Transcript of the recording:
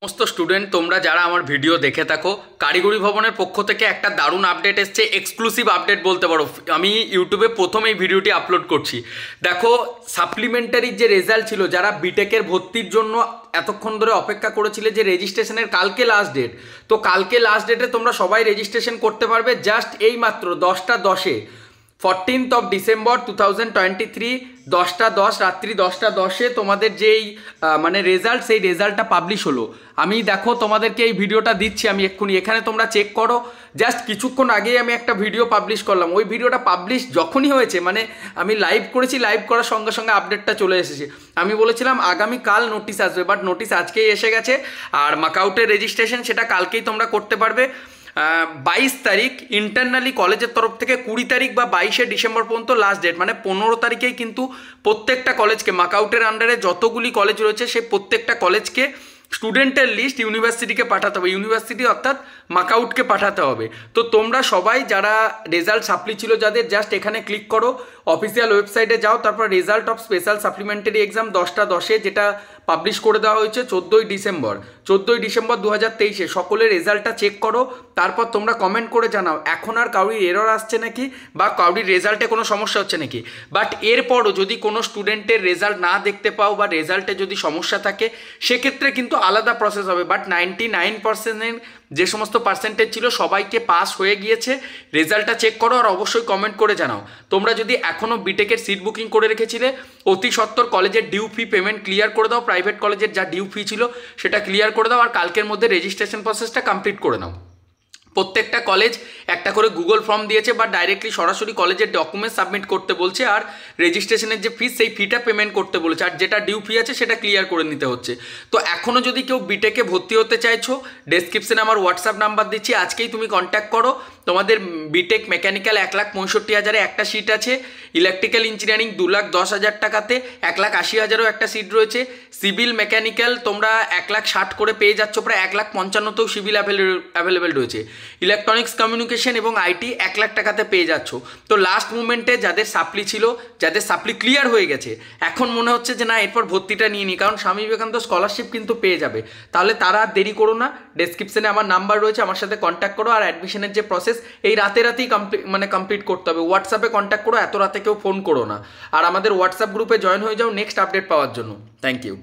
সমস্ত স্টুডেন্ট তোমরা যারা আমার ভিডিও দেখে থাকো, কারিগরি ভবনের পক্ষ থেকে একটা দারুণ আপডেট এসছে, এক্সক্লুসিভ আপডেট বলতে পারো। আমি ইউটিউবে প্রথম এই ভিডিওটি আপলোড করছি। দেখো, সাপ্লিমেন্টারির যে রেজাল্ট ছিল, যারা বিটেকের ভর্তির জন্য এতক্ষণ ধরে অপেক্ষা করেছিলে যে রেজিস্ট্রেশনের কালকে লাস্ট ডেট, তো কালকে লাস্ট ডেটে তোমরা সবাই রেজিস্ট্রেশন করতে পারবে। জাস্ট এই মাত্র 10টা 10-এ 14th of December 2023 10টা 10 রাত্রি 10টা 10-এ তোমাদের যেই মানে রেজাল্ট, সেই রেজাল্টটা পাবলিশ হলো। আমি দেখো তোমাদেরকে এই ভিডিওটা দিচ্ছি আমি এক্ষুনি, এখানে তোমরা চেক করো। জাস্ট কিছুক্ষণ আগেই আমি একটা ভিডিও পাবলিশ করলাম। ওই ভিডিওটা পাবলিশ যখনই হয়েছে, মানে আমি লাইভ করেছি, লাইভ করার সঙ্গে সঙ্গে আপডেটটা চলে এসেছে। আমি বলেছিলাম আগামীকাল নোটিশ আসবে, বাট নোটিশ আজকেই এসে গেছে। আর মাকআউটের রেজিস্ট্রেশন সেটা কালকেই তোমরা করতে পারবে। 22 তারিখ ইন্টারনালি কলেজের তরফ থেকে, 20 তারিখ বা 22শে ডিসেম্বর পর্যন্ত লাস্ট ডেট, মানে 15 তারিখেই কিন্তু প্রত্যেকটা কলেজকে, মাকআউটের আন্ডারে যতগুলি কলেজ রয়েছে সেই প্রত্যেকটা কলেজকে স্টুডেন্টের লিস্ট ইউনিভার্সিটিকে পাঠাতে হবে, ইউনিভার্সিটি অর্থাৎ মাকআউটকে পাঠাতে হবে। তো তোমরা সবাই যারা রেজাল্ট সাপ্লি ছিল যাদের, জাস্ট এখানে ক্লিক করো, অফিসিয়াল ওয়েবসাইটে যাও, তারপর result of special supplementary exam 10টা 10-এ যেটা পাবলিশ করে দেওয়া হয়েছে 14ই ডিসেম্বর 2023-এ, সকলের রেজাল্টটা চেক করো। তারপর তোমরা কমেন্ট করে জানাও এখন আর কাউরির এরর আসছে নাকি, বা কাউরির রেজাল্টে কোনো সমস্যা হচ্ছে নাকি। বাট এরপরও যদি কোনো স্টুডেন্টের রেজাল্ট না দেখতে পাও বা রেজাল্টে যদি সমস্যা থাকে, সেক্ষেত্রে কিন্তু আলাদা প্রসেস হবে। বাট 99%-এর যে সমস্ত পার্সেন্টেজ ছিল সবাইকে পাস হয়ে গিয়েছে। রেজাল্টটা চেক করো আর অবশ্যই কমেন্ট করে জানাও। তোমরা যদি এখনও বিটেকের সিট বুকিং করে রেখেছিলে, অতি সত্বর কলেজের ডিউ ফি পেমেন্ট ক্লিয়ার করে দাও। প্রাইভেট কলেজের যা ডিউ ফি ছিল সেটা ক্লিয়ার করে দাও, আর কালকের মধ্যে রেজিস্ট্রেশন প্রসেসটা কমপ্লিট করে নাও। প্রত্যেকটা কলেজ একটা করে গুগল ফর্ম দিয়েছে, বা ডাইরেক্টলি সরাসরি কলেজের ডকুমেন্ট সাবমিট করতে বলছে, আর রেজিস্ট্রেশনের যে ফিস সেই ফিটা পেমেন্ট করতে বলেছে, আর যেটা ডিউ ফি আছে সেটা ক্লিয়ার করে নিতে হচ্ছে। তো এখনও যদি কেউ বিটেকে ভর্তি হতে চাইছো, ডেসক্রিপশনে আমার হোয়াটসঅ্যাপ নাম্বার দিচ্ছি, আজকেই তুমি কন্ট্যাক্ট করো। তোমাদের বিটেক মেকানিক্যাল 1,65,000-এ একটা সিট আছে, ইলেকট্রিক্যাল ইঞ্জিনিয়ারিং 2,10,000 টাকাতে 1,80,000-এও একটা সিট রয়েছে। সিভিল মেকানিক্যাল তোমরা 1,60,000 করে পেয়ে যাচ্ছ, প্রায় 1,55,000-তেও সিভিল অ্যাভেলেবেল রয়েছে। ইলেকট্রনিক্স কমিউনিকেশন এবং আইটি 1,00,000 টাকাতে পেয়ে যাচ্ছ। তো লাস্ট মুমেন্টে যাদের সাপ্লি ছিল, যাদের সাপ্লি ক্লিয়ার হয়ে গেছে, এখন মনে হচ্ছে যে না এরপর ভর্তিটা নিয়ে নিই, কারণ স্বামী বিবেকানন্দ স্কলারশিপ কিন্তু পেয়ে যাবে, তাহলে তারা আর দেরি করো না। ডেসক্রিপশনে আমার নাম্বার রয়েছে, আমার সাথে কন্ট্যাক্ট করো। আর অ্যাডমিশনের যে প্রসেস, এই রাতেই কমপ্লিট করতে হবে। হোয়াটসঅ্যাপে কন্ট্যাক্ট করো, এত রাতে কেউ ফোন করো না। আর আমাদের হোয়াটসঅ্যাপ গ্রুপে জয়েন হয়ে যাও নেক্সট আপডেট পাওয়ার জন্য। Thank you.